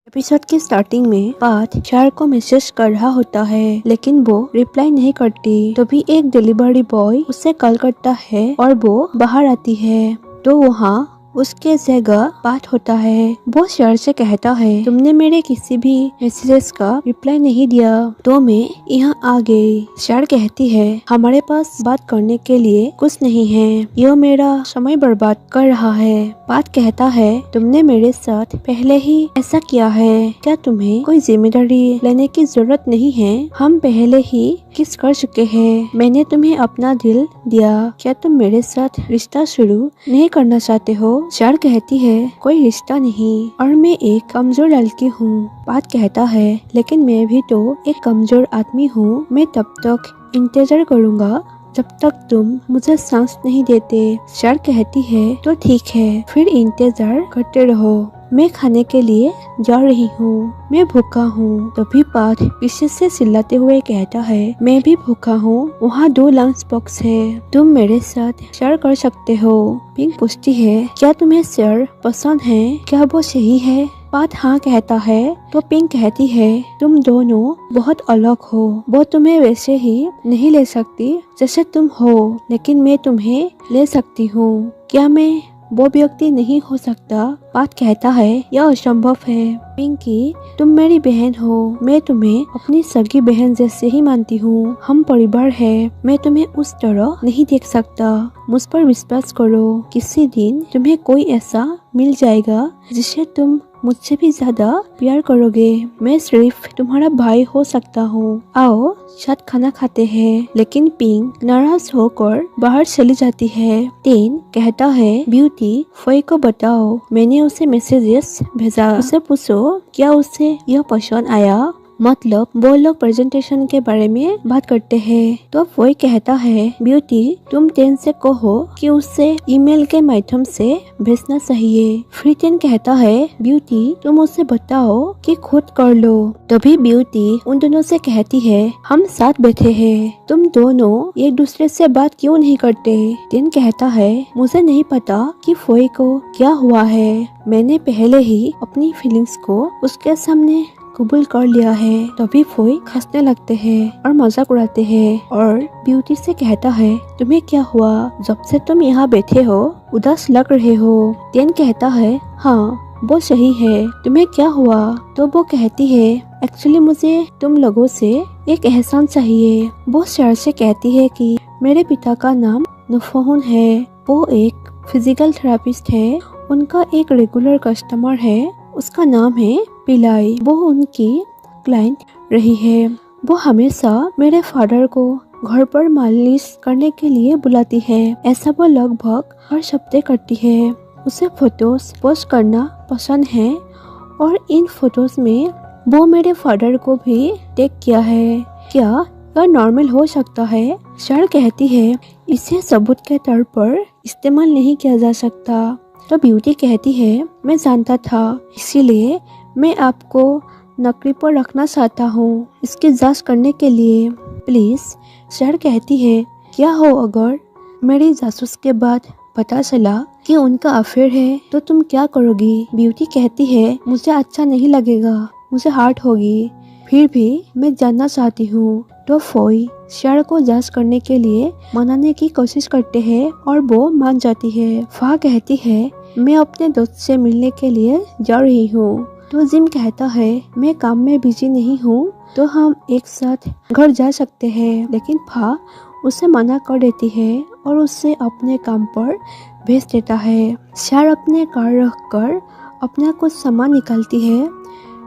Episode के starting में path चार को मैसेज कर रहा होता है लेकिन वो रिप्लाई नहीं करती। तभी एक डिलीवरी बॉय उसे कॉल करता है और वो बाहर आती है तो वहाँ उसके जगह पाथ होता है। वो शर से कहता है तुमने मेरे किसी भी मैसेजेस का रिप्लाई नहीं दिया तो मैं यहाँ आ गई। शर कहती है हमारे पास बात करने के लिए कुछ नहीं है, यह मेरा समय बर्बाद कर रहा है। पाथ कहता है तुमने मेरे साथ पहले ही ऐसा किया है, क्या तुम्हें कोई जिम्मेदारी लेने की जरूरत नहीं है? हम पहले ही किस कर चुके हैं, मैंने तुम्हें अपना दिल दिया, क्या तुम मेरे साथ रिश्ता शुरू नहीं करना चाहते हो? शर कहती है कोई रिश्ता नहीं और मैं एक कमजोर लड़की हूँ। पाथ कहता है लेकिन मैं भी तो एक कमजोर आदमी हूँ, मैं तब तक इंतजार करूँगा जब तक तुम मुझे सांस नहीं देते। शर कहती है तो ठीक है, फिर इंतजार करते रहो, मैं खाने के लिए जा रही हूँ, मैं भूखा हूँ। तभी पाथ पीछे से चिल्लाते हुए कहता है मैं भी भूखा हूँ, वहाँ 2 लंच बॉक्स है, तुम मेरे साथ शेयर कर सकते हो। पिंक पूछती है क्या तुम्हें शेयर पसंद है, क्या वो सही है? पाथ हाँ कहता है तो पिंक कहती है तुम दोनों बहुत अलग हो, वो तुम्हें वैसे ही नहीं ले सकती जैसे तुम हो, लेकिन मैं तुम्हें ले सकती हूँ, क्या मैं वो व्यक्ति नहीं हो सकता? पाथ कहता है यह असंभव है। पिंकी तुम मेरी बहन हो, मैं तुम्हें अपनी सगी बहन जैसे ही मानती हूँ, हम परिवार है, मैं तुम्हें उस तरह नहीं देख सकता, मुझ पर विश्वास करो, किसी दिन तुम्हें कोई ऐसा मिल जाएगा जिसे तुम मुझसे भी ज्यादा प्यार करोगे, मैं सिर्फ तुम्हारा भाई हो सकता हूँ, आओ साथ खाना खाते हैं। लेकिन पिंक नाराज होकर बाहर चली जाती है। टेन कहता है ब्यूटी फई को बताओ, मैंने उसे मैसेजेस भेजा, उसे पूछो क्या उसे यह पसंद आया, मतलब वो लोग प्रेजेंटेशन के बारे में बात करते हैं। तो वही कहता है ब्यूटी तुम टेन से कहो कि उसे ईमेल के माध्यम से भेजना चाहिए। फिर टेन कहता है ब्यूटी तुम उसे बताओ कि खुद कर लो। तभी ब्यूटी उन दोनों से कहती है हम साथ बैठे हैं, तुम दोनों एक दूसरे से बात क्यों नहीं करते? टेन कहता है मुझे नहीं पता कि फोई को क्या हुआ है, मैंने पहले ही अपनी फीलिंग्स को उसके सामने कबूल कर लिया है। तभी फोई हंसने लगते हैं और मजाक उड़ाते हैं और ब्यूटी से कहता है तुम्हें क्या हुआ, जब से तुम यहाँ बैठे हो उदास लग रहे हो। टेन कहता है हाँ वो सही है, तुम्हें क्या हुआ? तो वो कहती है एक्चुअली मुझे तुम लोगों से एक एहसान चाहिए। वो शर से कहती है कि मेरे पिता का नाम नुफोन है, वो एक फिजिकल थेरेपिस्ट है, उनका एक रेगुलर कस्टमर है, उसका नाम है पिलाई, वो उनकी क्लाइंट रही है, वो हमेशा मेरे फादर को घर पर मालिश करने के लिए बुलाती है, ऐसा वो लगभग हर हफ्ते करती है। उसे फोटोज पोस्ट करना पसंद है और इन फोटोज में वो मेरे फादर को भी टैग किया है, क्या यह नॉर्मल हो सकता है? शर कहती है इसे सबूत के तौर पर इस्तेमाल नहीं किया जा सकता। तो ब्यूटी कहती है मैं जानता था, इसीलिए मैं आपको नौकरी पर रखना चाहता हूँ, इसकी जांच करने के लिए प्लीज। शर कहती है क्या हो अगर मेरी जासूस के बाद पता चला कि उनका अफेयर है तो तुम क्या करोगी? ब्यूटी कहती है मुझे अच्छा नहीं लगेगा, मुझे हर्ट होगी, फिर भी मैं जानना चाहती हूँ। तो फोई शर को जांच करने के लिए मनाने की कोशिश करते हैं और वो मान जाती है। फा कहती है मैं अपने दोस्त से मिलने के लिए जा रही हूँ। तो जिम कहता है मैं काम में बिजी नहीं हूँ, तो हम एक साथ घर जा सकते हैं, लेकिन फा उसे मना कर देती है और उसे अपने काम पर भेज देता है। शर अपने कार रखकर अपना कुछ सामान निकालती है,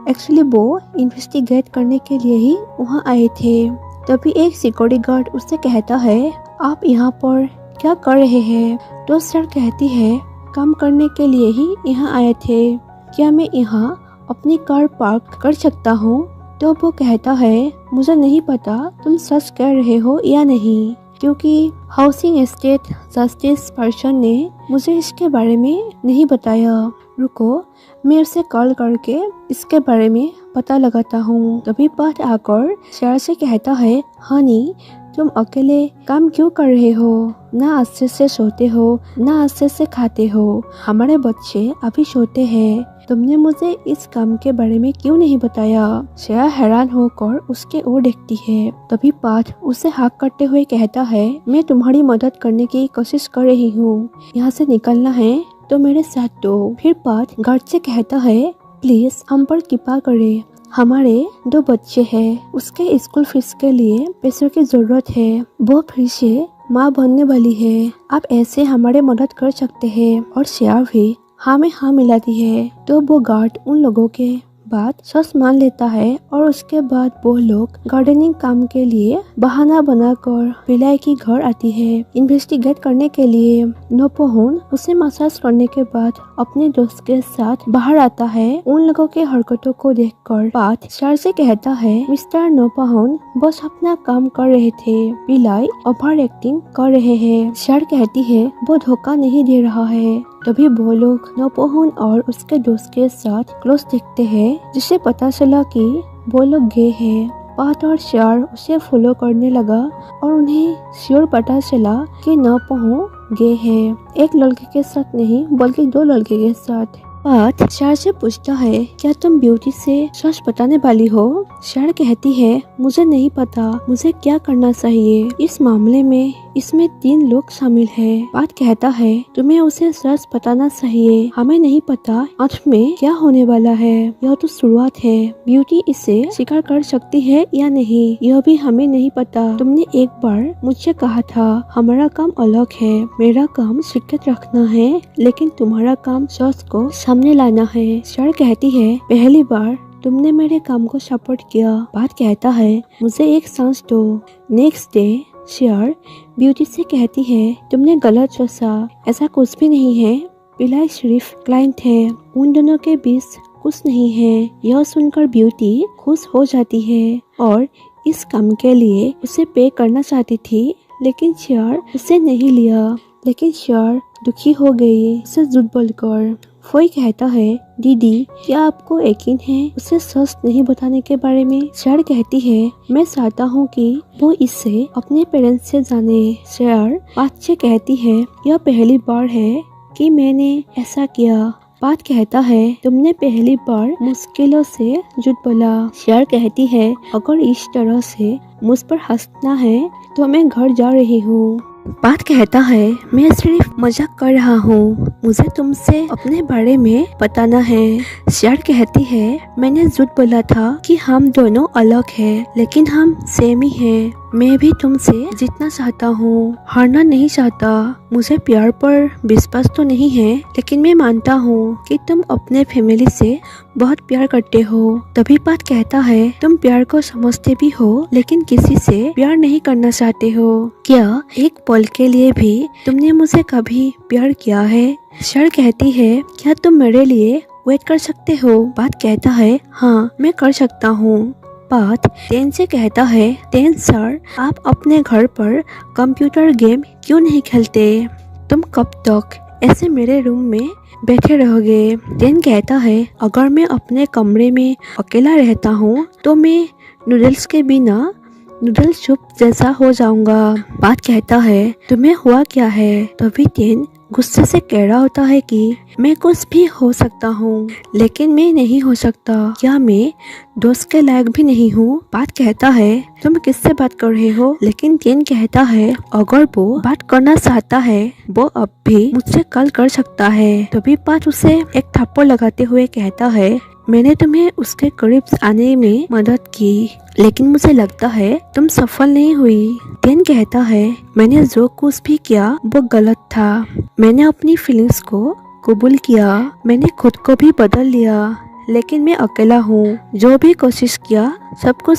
एक्चुअली वो इन्वेस्टिगेट करने के लिए ही वहाँ आए थे। तभी एक सिक्योरिटी गार्ड उससे कहता है आप यहाँ पर क्या कर रहे हैं? तो शर कहती है काम करने के लिए ही यहाँ आए थे, क्या मैं यहाँ अपनी कार पार्क कर सकता हूँ? तो वो कहता है मुझे नहीं पता तुम सच कह रहे हो या नहीं, क्योंकि हाउसिंग एस्टेट जस्टिस पर्सन ने मुझे इसके बारे में नहीं बताया, रुको मैं उसे कॉल करके इसके बारे में पता लगाता हूँ। तभी पाथ आकर शर से कहता है हनी तुम अकेले काम क्यों कर रहे हो, ना अच्छे से सोते हो ना अच्छे से खाते हो, हमारे बच्चे अभी सोते हैं, तुमने मुझे इस काम के बारे में क्यों नहीं बताया? श्रेया हैरान होकर उसके ओर देखती है। तभी पार्थ उसे हाक करते हुए कहता है, मैं तुम्हारी मदद करने की कोशिश कर रही हूँ। यहाँ से निकलना है तो मेरे साथ दो। फिर पार्थ गार्ड से कहता है, प्लीज हम पर कृपा करें, हमारे 2 बच्चे हैं, उसके स्कूल फीस के लिए पैसों की जरूरत है, वो फिर से माँ बनने वाली है, आप ऐसे हमारे मदद कर सकते हैं। और श्रेया भी हाँ में हाँ मिलाती है। तो वो गार्ड उन लोगों के बात सच मान लेता है और उसके बाद वो लोग गार्डनिंग काम के लिए बहाना बनाकर पिलाई की घर आती है इन्वेस्टिगेट करने के लिए। नोपोहन उसे मसाज करने के बाद अपने दोस्त के साथ बाहर आता है। उन लोगों के हरकतों को देखकर पार्थ सर से कहता है, मिस्टर नोपोहन बस अपना काम कर रहे थे, पिलाई ओवर एक्टिंग कर रहे हैं। सर कहती है वो धोखा नहीं दे रहा है। तभी वो लोग नोपोहन और उसके दोस्त के साथ क्लोज देखते हैं, जिससे पता चला कि वो लोग गे हैं। पार्थ और श्योर उसे फॉलो करने लगा और उन्हें श्योर पता चला कि नोपोहन गे है, एक लड़के के साथ नहीं बल्कि 2 लड़के के साथ। पार्थ श्योर से पूछता है, क्या तुम ब्यूटी से सच बताने वाली हो? श्योर कहती है, मुझे नहीं पता मुझे क्या करना चाहिए इस मामले में, इसमें 3 लोग शामिल हैं। पार्थ कहता है, तुम्हें उसे सच बताना चाहिए, हमें नहीं पता अंत में क्या होने वाला है, यह तो शुरुआत है। ब्यूटी इसे स्वीकार कर सकती है या नहीं यह भी हमें नहीं पता। तुमने एक बार मुझसे कहा था हमारा काम अलग है, मेरा काम सीक्रेट रखना है, लेकिन तुम्हारा काम सच को सामने लाना है। श्योर कहती है, पहली बार तुमने मेरे काम को सपोर्ट किया। पार्थ कहता है, मुझे एक सांस दो। नेक्स्ट डे श्योर ब्यूटी से कहती है, तुमने गलत सोचा, ऐसा कुछ भी नहीं है, पिलाई सिर्फ क्लाइंट है, उन दोनों के बीच कुछ नहीं है। यह सुनकर ब्यूटी खुश हो जाती है और इस काम के लिए उसे पे करना चाहती थी, लेकिन श्योर उसे नहीं लिया। लेकिन श्योर दुखी हो गई उसे झूठ बोलकर। फोई कहता है, दीदी क्या आपको यकीन है उसे सच नहीं बताने के बारे में? श्योर कहती है, मैं चाहता हूँ कि वो इसे अपने पेरेंट्स से जाने। श्योर पार्थ से कहती है, यह पहली बार है कि मैंने ऐसा किया। पार्थ कहता है, तुमने पहली बार मुश्किलों से झूठ बोला। श्योर कहती है, अगर इस तरह से मुझ पर हंसना है तो मैं घर जा रही हूँ। पार्थ कहता है, मैं सिर्फ मजाक कर रहा हूँ, मुझे तुमसे अपने बारे में बताना है। श्योर कहती है, मैंने झूठ बोला था कि हम दोनों अलग हैं, लेकिन हम सेम ही हैं। मैं भी तुमसे जीतना चाहता हूँ, हारना नहीं चाहता। मुझे प्यार पर विश्वास तो नहीं है, लेकिन मैं मानता हूँ कि तुम अपने फैमिली से बहुत प्यार करते हो। तभी पार्थ कहता है, तुम प्यार को समझते भी हो, लेकिन किसी से प्यार नहीं करना चाहते हो। क्या एक पल के लिए भी तुमने मुझे कभी प्यार किया है? श्योर कहती है, क्या तुम मेरे लिए वेट कर सकते हो? पार्थ कहता है, हाँ मैं कर सकता हूँ। पार्थ टेन से कहता है, टेन सर आप अपने घर पर कंप्यूटर गेम क्यों नहीं खेलते? तुम कब तक ऐसे मेरे रूम में बैठे रहोगे? टेन कहता है, अगर मैं अपने कमरे में अकेला रहता हूँ तो मैं नूडल्स के बिना नूडल सूप जैसा हो जाऊंगा। पार्थ कहता है, तुम्हें हुआ क्या है? तभी टेन गुस्से से कह रहा होता है कि मैं कुछ भी हो सकता हूँ, लेकिन मैं नहीं हो सकता। क्या मैं दोस्त के लायक भी नहीं हूँ? पार्थ कहता है, तुम किससे बात कर रहे हो? लेकिन टेन कहता है, अगर वो बात करना चाहता है वो अब भी मुझसे कॉल कर सकता है। तभी पार्थ उसे एक थप्पड़ लगाते हुए कहता है, मैंने तुम्हें उसके करीब आने में मदद की, लेकिन मुझे लगता है तुम सफल नहीं हुई। टेन कहता है, मैंने जो कुछ भी किया वो गलत था, मैंने अपनी फीलिंग्स को कबूल किया, मैंने खुद को भी बदल लिया, लेकिन मैं अकेला हूँ, जो भी कोशिश किया सब कुछ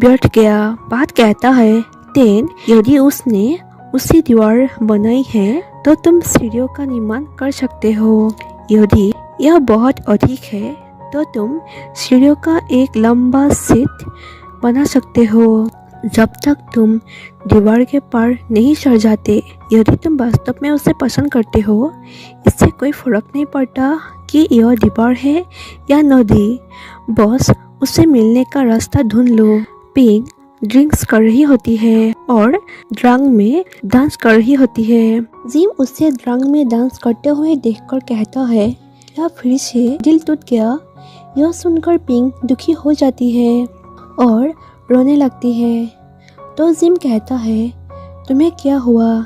व्यर्थ गया। पार्थ कहता है, टेन यदि उसने उसी दीवार बनाई है तो तुम सीढ़ियों का निर्माण कर सकते हो, यदि यह बहुत अधिक है तो तुम सीढ़ियों का एक लंबा सेट बना सकते हो। जब तक तुम दीवार के पार नहीं चढ़ जाते, यदि तुम वास्तव में उसे पसंद करते हो, इससे कोई फर्क नहीं पड़ता कि यह दीवार है या नदी, बस उससे मिलने का रास्ता ढूंढ लो। पिंक ड्रिंक्स कर रही होती है और ड्रंक में डांस कर रही होती है। जिम उसे ड्रंक में डांस करते हुए देखकर कहता है, या फिर से दिल टूट गया। यह सुनकर पिंक दुखी हो जाती है और रोने लगती है। तो जिम कहता है, तुम्हें क्या हुआ?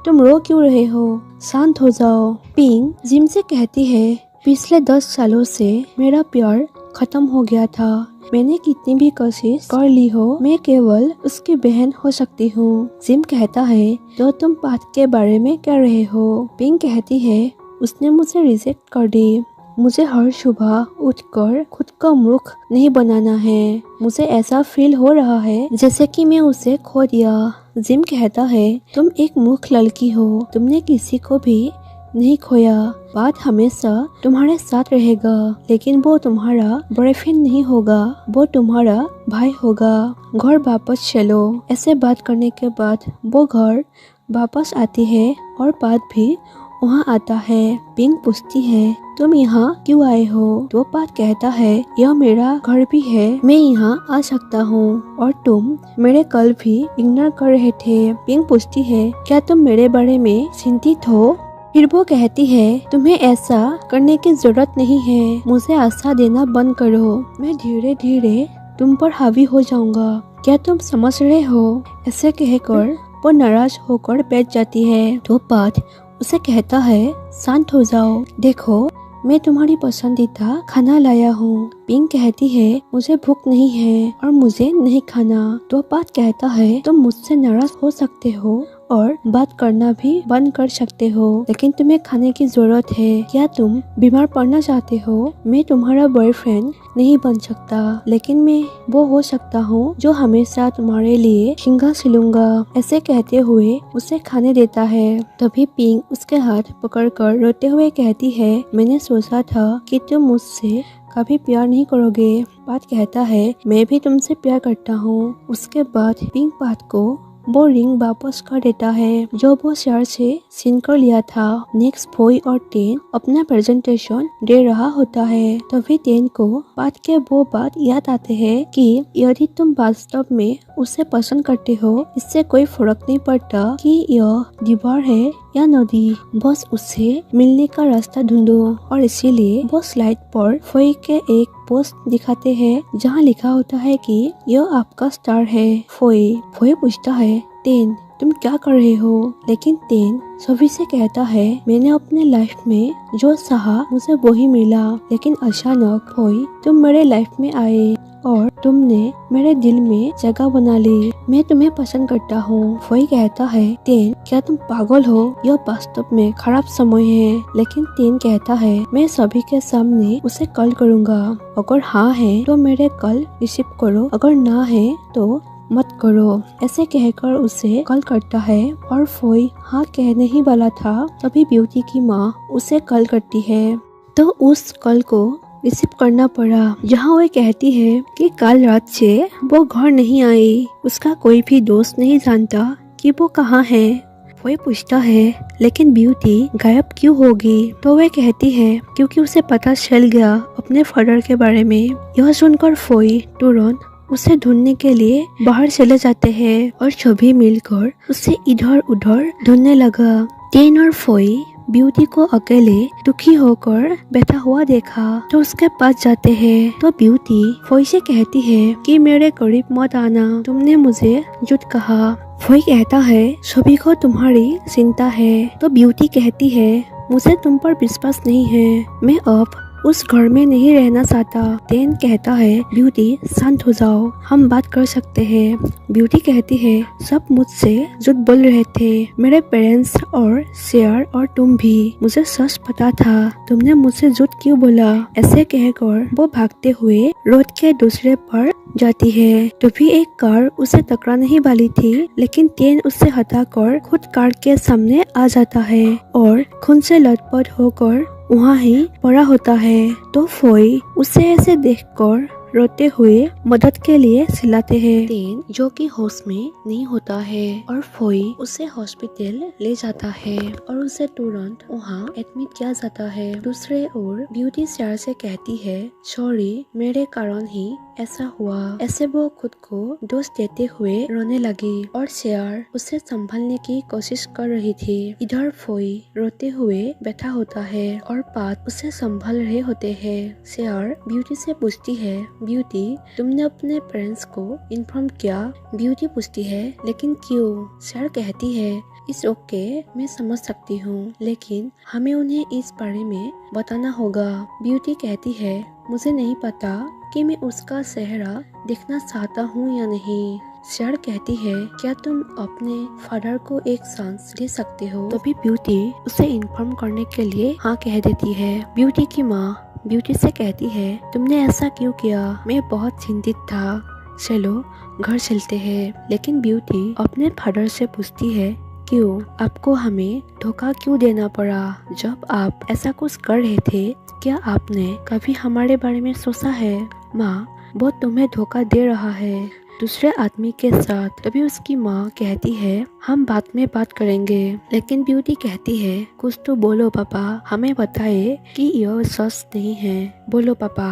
तुम रो क्यों रहे हो? शांत हो जाओ। पिंक जिम से कहती है, पिछले 10 सालों से मेरा प्यार खत्म हो गया था। मैंने कितनी भी कोशिश कर ली हो, मैं केवल उसकी बहन हो सकती हूँ। जिम कहता है, तो तुम पाथ के बारे में कह रहे हो? पिंक कहती है, उसने मुझे रिजेक्ट कर दी। मुझे हर सुबह उठकर खुद को मूर्ख नहीं बनाना है। मुझे ऐसा फील हो रहा है जैसे कि मैं उसे खो दिया। जिम कहता है, तुम एक मूर्ख लड़की हो। तुमने किसी को भी नहीं खोया। बात हमेशा तुम्हारे साथ रहेगा, लेकिन वो तुम्हारा बॉयफ्रेंड नहीं होगा, वो तुम्हारा भाई होगा। घर वापस चलो। ऐसे बात करने के बाद वो घर वापस आती है और पाथ भी वहाँ आता है। पिंक पूछती है, तुम यहाँ क्यों आए हो? तो पाथ कहता है, यह मेरा घर भी है, मैं यहाँ आ सकता हूँ और तुम मेरे कल भी इग्नोर कर रहे थे। पिंक पूछती है, क्या तुम मेरे बारे में चिंतित हो? फिर वो कहती है, तुम्हें ऐसा करने की जरूरत नहीं है। मुझे आशा देना बंद करो। मैं धीरे धीरे तुम पर हावी हो जाऊंगा। क्या तुम समझ रहे हो? ऐसे कहकर वो नाराज होकर बैठ जाती है। तो पाथ उसे कहता है, शांत हो जाओ। देखो, मैं तुम्हारी पसंदीदा खाना लाया हूँ। पिंक कहती है, मुझे भूख नहीं है और मुझे नहीं खाना। तो पाथ कहता है, तुम मुझसे नाराज हो सकते हो और बात करना भी बंद कर सकते हो, लेकिन तुम्हें खाने की जरूरत है। क्या तुम बीमार पड़ना चाहते हो? मैं तुम्हारा बॉयफ्रेंड नहीं बन सकता, लेकिन मैं वो हो सकता हूँ जो हमेशा तुम्हारे लिए सिंघा सिलूंगा। ऐसे कहते हुए उसे खाने देता है। तभी पिंक उसके हाथ पकड़कर रोते हुए कहती है, मैंने सोचा था कि तुम मुझसे कभी प्यार नहीं करोगे। पाथ कहता है, मैं भी तुमसे प्यार करता हूँ। उसके बाद पिंक पाथ को वो रिंग वापस कर देता है जो वो शहर से छीन कर लिया था। नेक्स्ट फोई और टेन अपना प्रेजेंटेशन दे रहा होता है। तभी टेन को पाथ के वो बात याद आते हैं कि यदि तुम वास्तव में उसे पसंद करते हो, इससे कोई फर्क नहीं पड़ता कि यह दीवार है या नदी, बस उससे मिलने का रास्ता ढूंढो। और इसीलिए वो स्लाइड पर फोई के एक पोस्ट दिखाते हैं जहाँ लिखा होता है कि यह आपका स्टार है। फोई पूछता है, टेन तुम क्या कर रहे हो? लेकिन टेन सभी से कहता है, मैंने अपने लाइफ में जो चाहा मुझे वही मिला, लेकिन अचानक फोई तुम मेरे लाइफ में आए और तुमने मेरे दिल में जगह बना ली। मैं तुम्हें पसंद करता हूँ। फोई कहता है, टेन क्या तुम पागल हो? यह वास्तव में खराब समय है। लेकिन टेन कहता है, मैं सभी के सामने उसे कॉल करूँगा। अगर हाँ है तो मेरे कॉल रिसीव करो, अगर ना है तो मत करो। ऐसे कहकर उसे कॉल करता है और फोई हाँ कहने ही वाला था, तभी ब्यूटी की माँ उसे कॉल करती है। तो उस कॉल को रिसीव करना पड़ा, जहाँ वो कहती है कि कल रात से वो घर नहीं आई। उसका कोई भी दोस्त नहीं जानता कि वो कहाँ है। वो पूछता है, लेकिन ब्यूटी गायब क्यों होगी? तो वह कहती है, क्योंकि उसे पता चल गया अपने फादर के बारे में। यह सुनकर फोई तुरंत उसे ढूंढने के लिए बाहर चले जाते हैं और सभी मिलकर उसे इधर उधर ढूंढने लगा। टेन और फोई ब्यूटी को अकेले दुखी होकर बैठा हुआ देखा तो उसके पास जाते हैं। तो ब्यूटी फोई से कहती है कि मेरे करीब मत आना, तुमने मुझे झूठ कहा। फोई कहता है, सभी को तुम्हारी चिंता है। तो ब्यूटी कहती है, मुझे तुम पर विश्वास नहीं है, मैं अब उस घर में नहीं रहना चाहता। टेन कहता है, ब्यूटी शांत हो जाओ, हम बात कर सकते हैं। ब्यूटी कहती है, सब मुझसे झूठ बोल रहे थे, मेरे पेरेंट्स और शेयर और तुम भी। मुझे सच पता था, तुमने मुझसे झूठ क्यों बोला? ऐसे कहकर वो भागते हुए रोड के दूसरे पर जाती है। तभी एक कार उसे टकराने ही वाली थी, लेकिन टेन उसे हटाकर खुद कार के सामने आ जाता है और खून से लथपथ होकर वहाँ ही पड़ा होता है। तो फोई उसे ऐसे देखकर रोते हुए मदद के लिए चिल्लाते हैं। टेन जो कि होश में नहीं होता है और फोई उसे हॉस्पिटल ले जाता है और उसे तुरंत वहाँ एडमिट किया जाता है। दूसरे ओर ब्यूटी शेयर से कहती है, सॉरी, मेरे कारण ही ऐसा हुआ। ऐसे वो खुद को दोष देते हुए रोने लगी और शेयर उसे संभालने की कोशिश कर रही थी। इधर फोई रोते हुए बैठा होता है और पात उसे संभाल रहे होते हैं। शेयर ब्यूटी से पूछती है, ब्यूटी तुमने अपने पेरेंट्स को इन्फॉर्म किया? ब्यूटी पूछती है, लेकिन क्यों? शेयर कहती है, इस ओके मैं समझ सकती हूँ, लेकिन हमें उन्हें इस बारे में बताना होगा। ब्यूटी कहती है, मुझे नहीं पता कि मैं उसका चेहरा देखना चाहता हूँ या नहीं। शेयर कहती है, क्या तुम अपने फादर को एक चांस दे सकते हो? तभी ब्यूटी उसे इन्फॉर्म करने के लिए हाँ कह देती है। ब्यूटी की माँ ब्यूटी से कहती है, तुमने ऐसा क्यों किया? मैं बहुत चिंतित था। चलो घर चलते हैं। लेकिन ब्यूटी अपने फादर से पूछती है, क्यों? आपको हमें धोखा क्यों देना पड़ा? जब आप ऐसा कुछ कर रहे थे, क्या आपने कभी हमारे बारे में सोचा है? माँ, वो तुम्हें धोखा दे रहा है दूसरे आदमी के साथ। तभी उसकी माँ कहती है, हम बाद में बात करेंगे। लेकिन ब्यूटी कहती है, कुछ तो बोलो पापा, हमें बताए कि यह सच नहीं है। बोलो पापा।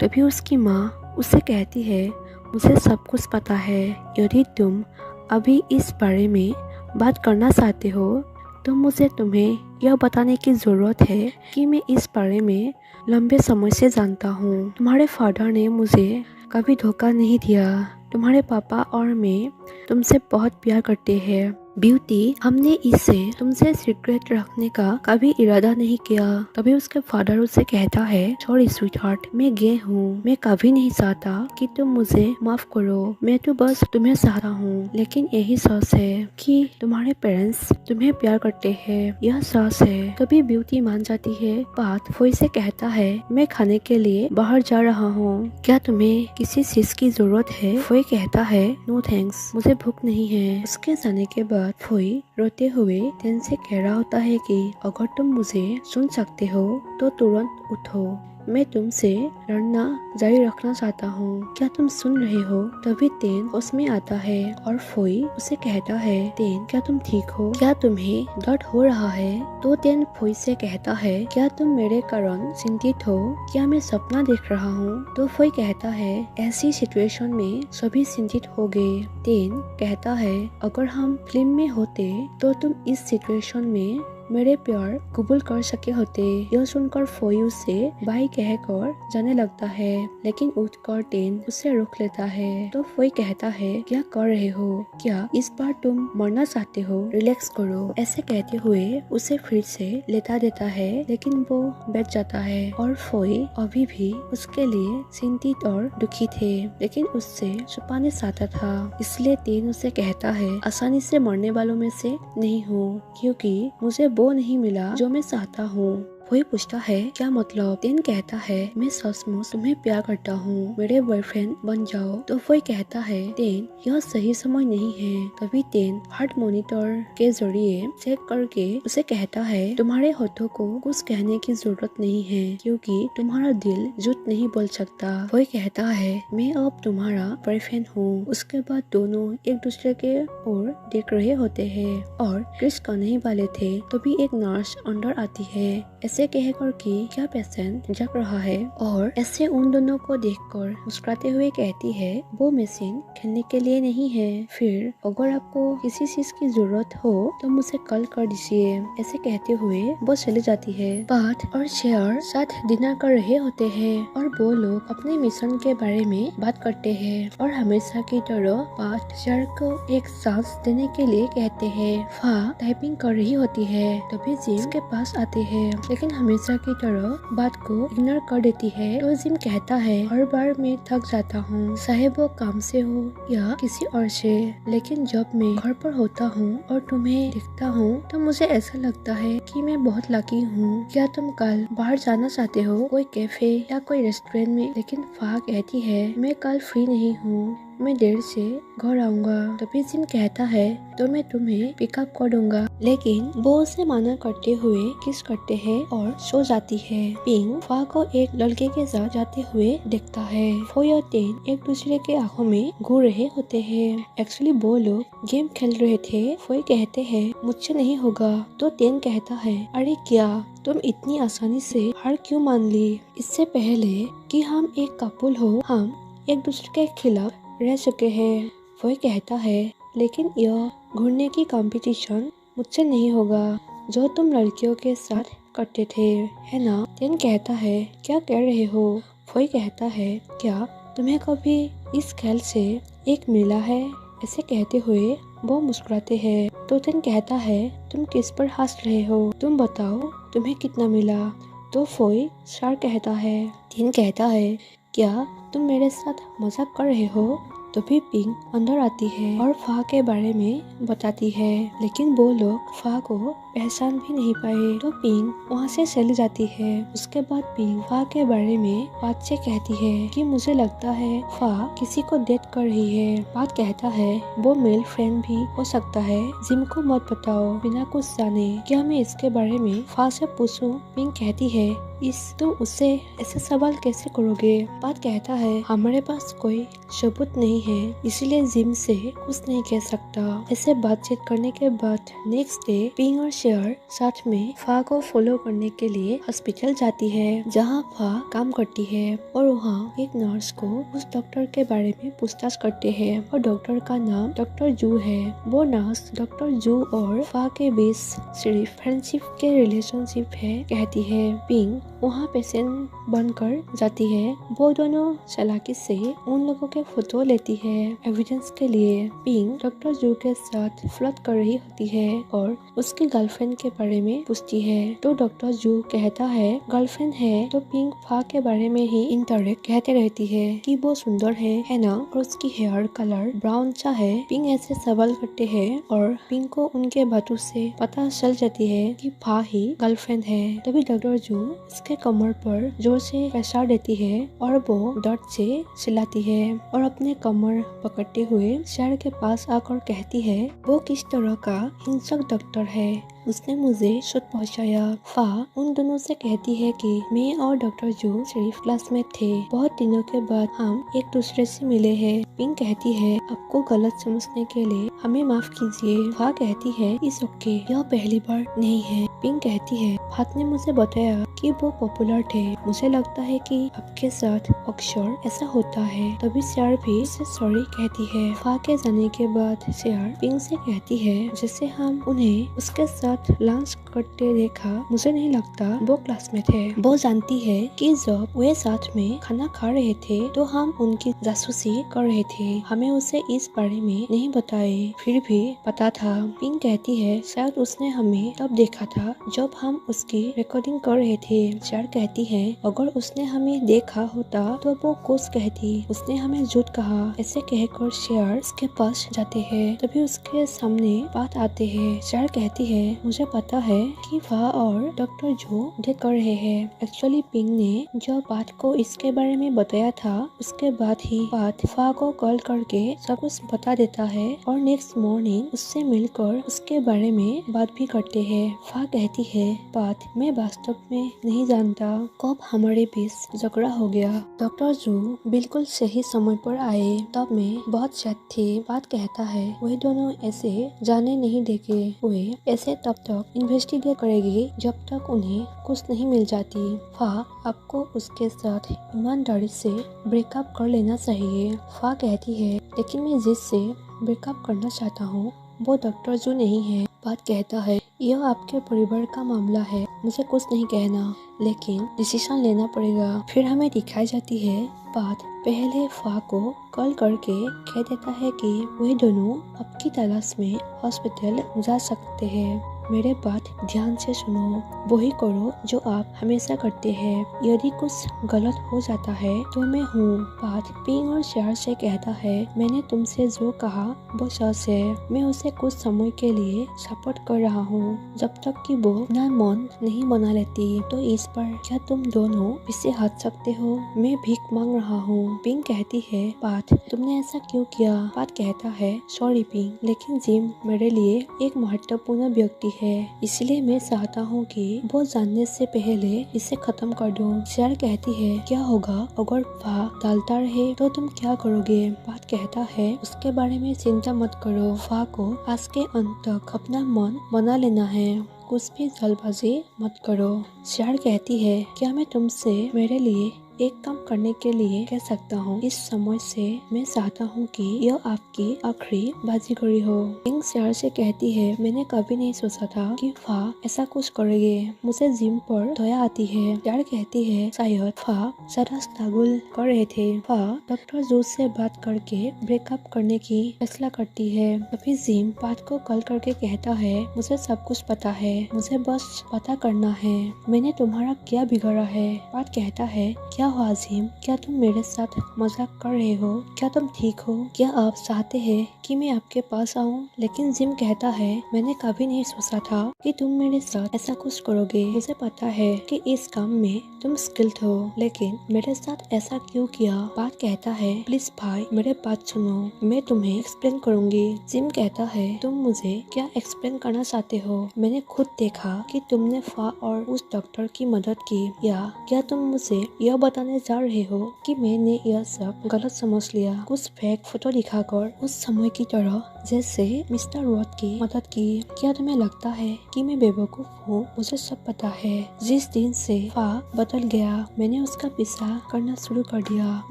तभी उसकी माँ उसे कहती है, मुझे सब कुछ पता है। यदि तुम अभी इस बारे में बात करना चाहते हो तो मुझे तुम्हें यह बताने की जरूरत है कि मैं इस बारे में लंबे समय से जानता हूँ। तुम्हारे फादर ने मुझे कभी धोखा नहीं दिया। तुम्हारे पापा और मैं तुमसे बहुत प्यार करते हैं। ब्यूटी, हमने इसे तुमसे सीक्रेट रखने का कभी इरादा नहीं किया। तभी उसके फादर उसे कहता है, सॉरी स्वीटहार्ट, मैं गे हूँ। मैं कभी नहीं चाहता कि तुम मुझे माफ करो। मैं तो बस तुम्हें चाहता हूँ। लेकिन यही सच है कि तुम्हारे पेरेंट्स तुम्हें प्यार करते हैं। यह सच है। तभी ब्यूटी मान जाती है। बात फोई से कहता है, मैं खाने के लिए बाहर जा रहा हूँ। क्या तुम्हें किसी चीज की जरूरत है? फोई कहता है, नो थैंक्स, मुझे भूख नहीं है। उसके जाने के बाद फोई रोते हुए टेन से कह रहा होता है कि अगर तुम मुझे सुन सकते हो तो तुरंत उठो। मैं तुमसे लड़ना जारी रखना चाहता हूँ। क्या तुम सुन रहे हो? तभी टेन उसमें आता है और फोई उसे कहता है, टेन क्या तुम ठीक हो? क्या तुम्हें दर्द हो रहा है? तो टेन फोई से कहता है, क्या तुम मेरे कारण चिंतित हो? क्या मैं सपना देख रहा हूँ? तो फोई कहता है, ऐसी सिचुएशन में सभी चिंतित हो गए। टेन कहता है, अगर हम फिल्म में होते तो तुम इस सिचुएशन में मेरे प्यार कबूल कर सके होते। यह सुनकर फोई उसे बाय कहकर जाने लगता है, लेकिन उठकर टेन उसे रोक लेता है। तो फोई कहता है, क्या कर रहे हो? क्या इस बार तुम मरना चाहते हो? रिलैक्स करो। ऐसे कहते हुए उसे फिर से लेटा देता है, लेकिन वो बैठ जाता है और फोई अभी भी उसके लिए चिंतित और दुखी थे, लेकिन उससे छुपाने चाहता था। इसलिए टेन उसे कहता है, आसानी से मरने वालों में से नहीं हूँ, क्योंकि मुझे वो नहीं मिला जो मैं चाहता हूँ। फोई पूछता है, क्या मतलब? टेन कहता है, मैं सचमुच तुम्हें प्यार करता हूँ, मेरे बॉयफ्रेंड बन जाओ। तो फोई कहता है, टेन यह सही समय नहीं है। तभी टेन हार्ट मॉनिटर के जरिए चेक करके उसे कहता है, तुम्हारे होठों को कुछ कहने की जरूरत नहीं है, क्योंकि तुम्हारा दिल झूठ नहीं बोल सकता। फोई कहता है, मैं अब तुम्हारा बॉयफ्रेंड हूँ। उसके बाद दोनों एक दूसरे के ओर देख रहे होते हैं और किस करने वाले थे। तभी एक नर्स अंदर आती है, ऐसे कहकर कि क्या पेशेंट जग रहा है, और ऐसे उन दोनों को देखकर मुस्कुराते हुए कहती है, वो मशीन खेलने के लिए नहीं है। फिर अगर आपको किसी चीज की जरूरत हो तो मुझे कॉल कर दीजिए। ऐसे कहते हुए वो चली जाती है। पाथ और शेयर साथ डिनर कर रहे होते हैं और वो लोग अपने मिशन के बारे में बात करते हैं और हमेशा की तरह पाथ शेयर को एक चांस देने के लिए कहते हैं। फा टाइपिंग कर रही होती है, तभी जिम के पास आते हैं, लेकिन हमेशा की तरह बात को इग्नोर कर देती है। तो जिम कहता है, हर बार मैं थक जाता हूँ, चाहे वो काम से हो या किसी और से, लेकिन जब मैं घर पर होता हूँ और तुम्हें देखता हूँ तो मुझे ऐसा लगता है कि मैं बहुत लकी हूँ। क्या तुम कल बाहर जाना चाहते हो, कोई कैफे या कोई रेस्टोरेंट में? लेकिन फा कहती है, मैं कल फ्री नहीं हूँ, मैं देर से घर आऊंगा। तभी जिन कहता है, तो मैं तुम्हें पिकअप कर दूंगा, लेकिन वो उसे मना करते हुए किस करते हैं और सो जाती है। पिंग फा को एक लड़के के साथ जाते हुए देखता है। फोई और टेन एक दूसरे के आंखों में घूर रहे होते हैं। एक्चुअली वो लोग गेम खेल रहे थे। फोई कहते हैं, मुझसे नहीं होगा। तो टेन कहता है, अरे क्या तुम इतनी आसानी से हार क्यों मान ली? इससे पहले कि हम एक कपल हो, हम एक दूसरे के खिलाफ रह चुके हैं। वो कहता है लेकिन यह घूरने की कंपटीशन मुझसे नहीं होगा जो तुम लड़कियों के साथ करते थे, है ना? टिन कहता है क्या कह रहे हो? वो कहता है क्या तुम्हें कभी इस खेल से एक मिला है? ऐसे कहते हुए वो मुस्कुराते हैं। तो टिन कहता है तुम किस पर हंस रहे हो? तुम बताओ तुम्हें कितना मिला? तो फोई शार कहता है। टिन कहता है क्या तुम मेरे साथ मजाक कर रहे हो? तो भी पिंक अंदर आती है और फा के बारे में बताती है, लेकिन वो लोग फा को पहचान भी नहीं पाए। तो पिंक वहाँ से चली जाती है। उसके बाद पिंक फा के बारे में बात से कहती है कि मुझे लगता है फा किसी को डेट कर रही है। बात कहता है वो मेल फ्रेंड भी हो सकता है। जिम को मत बताओ बिना कुछ जाने, क्या मैं इसके बारे में फा से पूछूं? पिंक कहती है तुम उससे ऐसे सवाल कैसे करोगे? बात कहता है हमारे पास कोई सबूत नहीं है, इसलिए जिम से कुछ नहीं कह सकता। ऐसे बातचीत करने के बाद नेक्स्ट डे पिंक और शेयर साथ में फा को फॉलो करने के लिए हॉस्पिटल जाती है, जहाँ फा काम करती है और वहाँ एक नर्स को उस डॉक्टर के बारे में पूछताछ करते हैं और डॉक्टर का नाम डॉक्टर जू है। वो नर्स डॉक्टर जू और फा के बीच सिर्फ फ्रेंडशिप के रिलेशनशिप है कहती है। पिंक वहाँ पेशेंट बनकर जाती है। वो दोनों चालाकी से उन लोगों के फोटो लेती है एविडेंस के लिए। पिंक डॉक्टर जू के साथ फ्लर्ट कर रही होती है और उसकी गर्लफ्रेंड के बारे में पूछती है। तो डॉक्टर जू कहता है गर्लफ्रेंड है। तो पिंक फा के बारे में ही इंटरेक्ट कहते रहती है कि वो सुंदर है ना, और उसकी हेयर कलर ब्राउन सा है। पिंक ऐसे सवाल करते हैं और पिंक को उनके बातों से पता चल जाती है कि फा ही गर्लफ्रेंड है। तभी डॉक्टर जू उसके कमर पर जोर से प्रेशर देती है और वो दर्द से चिल्लाती है और अपने कमर पकड़ते हुए शेर के पास आकर कहती है वो किस तरह का हिंसक डॉक्टर है, उसने मुझे चोट पहुंचाया। फा उन दोनों से कहती है कि मैं और डॉक्टर जू सिर्फ क्लासमेट थे, बहुत दिनों के बाद हम एक दूसरे से मिले हैं। पिंक कहती है आपको गलत समझने के लिए हमें माफ कीजिए। फा कहती है इस ओके, यह पहली बार नहीं है। पिंक कहती है फात ने मुझे बताया कि वो पॉपुलर थे, मुझे लगता है कि आपके साथ अक्सर ऐसा होता है। तभी शेयर भी उसे सॉरी कहती है। फा के जाने के बाद शेयर पिंक से कहती है जैसे हम उन्हें उसके साथ लंच करते देखा, मुझे नहीं लगता वो क्लासमेट है। वो जानती है कि जब वे साथ में खाना खा रहे थे तो हम उनकी जासूसी कर रहे थे, हमें उसे इस बारे में नहीं बताए, फिर भी पता था। पिंक कहती है शायद उसने हमें तब देखा था जब हम उसकी रिकॉर्डिंग कर रहे थे। शेयर कहती है अगर उसने हमें देखा होता तो वो कुछ कहती, उसने हमें झूठ कहा। ऐसे कहकर शेयर उसके पास जाते हैं, तभी उसके सामने बात आते हैं। शेयर कहती है मुझे पता है कि फा और डॉक्टर जो डेट कर रहे हैं। एक्चुअली पिंक ने जो बात को इसके बारे में बताया था उसके बाद ही बात फा को कॉल करके सब कुछ बता देता है और नेक्स्ट मॉर्निंग उससे मिलकर उसके बारे में बात भी करते हैं। फा कहती है बात मैं वास्तव में नहीं जानता कब हमारे बीच झगड़ा हो गया। डॉक्टर जू बिल्कुल सही समय पर आए, तब मैं बहुत सैड थी। बात कहता है वही दोनों ऐसे जाने नहीं देंगे, वे ऐसे तब तक इन्वेस्टिगेट करेगी जब तक उन्हें कुछ नहीं मिल जाती। फा आपको उसके साथ ईमानदारी से ब्रेकअप कर लेना चाहिए। फा कहती है लेकिन मैं जिससे ब्रेकअप करना चाहता हूँ वो डॉक्टर जू नहीं है। बात कहता है यह आपके परिवार का मामला है, मुझे कुछ नहीं कहना, लेकिन डिसीजन लेना पड़ेगा। फिर हमें दिखाई जाती है बात पहले फा को कॉल करके कह देता है कि वही दोनों आपकी तलाश में हॉस्पिटल जा सकते हैं। मेरे बात ध्यान से सुनो, वही करो जो आप हमेशा करते हैं। यदि कुछ गलत हो जाता है तो मैं हूँ। बात पिंक और शेयर से कहता है मैंने तुमसे जो कहा वो सच है, मैं उसे कुछ समय के लिए सपोर्ट कर रहा हूँ जब तक कि वो अपना मन नहीं बना लेती। तो इस पर क्या तुम दोनों पीछे हट सकते हो? मैं भीख मांग रहा हूँ। पिंक कहती है बात तुमने ऐसा क्यों किया? बात कहता है सॉरी पिंक, लेकिन जिम मेरे लिए एक महत्वपूर्ण व्यक्ति है, इसलिए मैं चाहता हूँ कि वो जानने से पहले इसे खत्म कर दूं। शेयर कहती है क्या होगा अगर फा डालता रहे तो तुम क्या करोगे? बात कहता है उसके बारे में चिंता मत करो, फा को आज के अंत तक अपना मन बना लेना है, कुछ भी जल्दबाजी मत करो। शेयर कहती है क्या मैं तुमसे मेरे लिए एक काम करने के लिए कह सकता हूँ। इस समय से मैं चाहता हूँ कि यह आपकी आखिरी बाजीगरी हो। किंग शेयर से कहती है, मैंने कभी नहीं सोचा था कि फा ऐसा कुछ करेंगे। मुझे जिम पर दया आती है। शेयर कहती है, शायद फा ज्यादा स्ट्रगल कर रहे थे। फा डॉक्टर जूस से बात करके ब्रेकअप करने की फैसला करती है। अभी जिम पात को कॉल करके कहता है, मुझे सब कुछ पता है, मुझे बस पता करना है मैंने तुम्हारा क्या बिगाड़ा है। पात कहता है, क्या हुआ जिम, क्या तुम मेरे साथ मजाक कर रहे हो, क्या तुम ठीक हो, क्या आप चाहते हैं कि मैं आपके पास आऊं? लेकिन जिम कहता है, मैंने कभी नहीं सोचा था कि तुम मेरे साथ ऐसा कुछ करोगे। मुझे पता है कि इस काम में तुम स्किल्ड हो, लेकिन मेरे साथ ऐसा क्यों किया? पात कहता है, प्लीज भाई मेरे बात सुनो, मैं तुम्हें एक्सप्लेन करूंगी। जिम कहता है, तुम मुझे क्या एक्सप्लेन करना चाहते हो? मैंने खुद देखा कि तुमने फा और उस डॉक्टर की मदद की, या क्या तुम मुझे यह बताने जा रहे हो कि मैंने यह सब गलत समझ लिया? कुछ फेक फोटो दिखाकर उस समय की तरह जैसे मिस्टर वॉट की मदद की। क्या तुम्हें लगता है कि मैं बेवकूफ हूँ? मुझे सब पता है। जिस दिन से फा बदल गया, मैंने उसका पीछा करना शुरू कर दिया।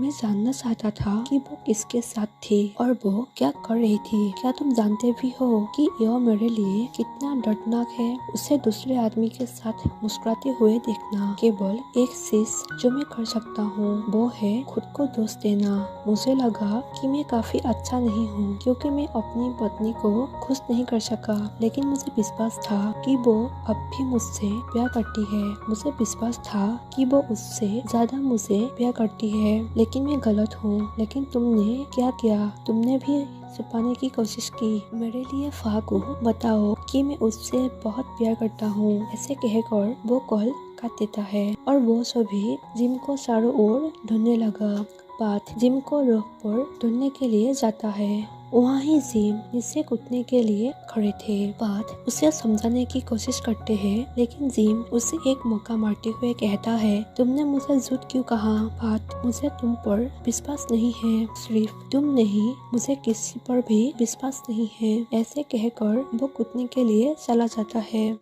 मैं जानना चाहता था कि वो किसके साथ थी और वो क्या कर रही थी। क्या तुम जानते भी हो कि यह मेरे लिए कितना दर्दनाक है? उसे दूसरे आदमी के साथ मुस्कुराते हुए देखना। केवल एक चीज जो मैं कर सकता हूँ वो है खुद को दोष देना। मुझे लगा कि मैं काफी अच्छा नहीं हूँ क्योंकि मैं अपनी पत्नी को खुश नहीं कर सका, लेकिन मुझे विश्वास था कि वो अब भी मुझसे प्यार करती है। मुझे विश्वास था कि वो उससे ज्यादा मुझे प्यार करती है, लेकिन मैं गलत हूँ। लेकिन तुमने क्या किया? तुमने भी छुपाने की कोशिश की। मेरे लिए फा को बताओ कि मैं उससे बहुत प्यार करता हूँ। ऐसे कहकर वो कॉल काट देता है और वो सभी जिम को चारों ओर ढूंढने लगा। पात जिम को रोक पर ढूंढने के लिए जाता है। वहाँ ही जिम नीचे कूदने के लिए खड़े थे। पात उसे समझाने की कोशिश करते हैं, लेकिन जिम उसे एक मौका मारते हुए कहता है, तुमने मुझे झूठ क्यों कहा? पात, मुझे तुम पर विश्वास नहीं है। सिर्फ तुम नहीं, मुझे किसी पर भी विश्वास नहीं है। ऐसे कहकर वो कूदने के लिए चला जाता है।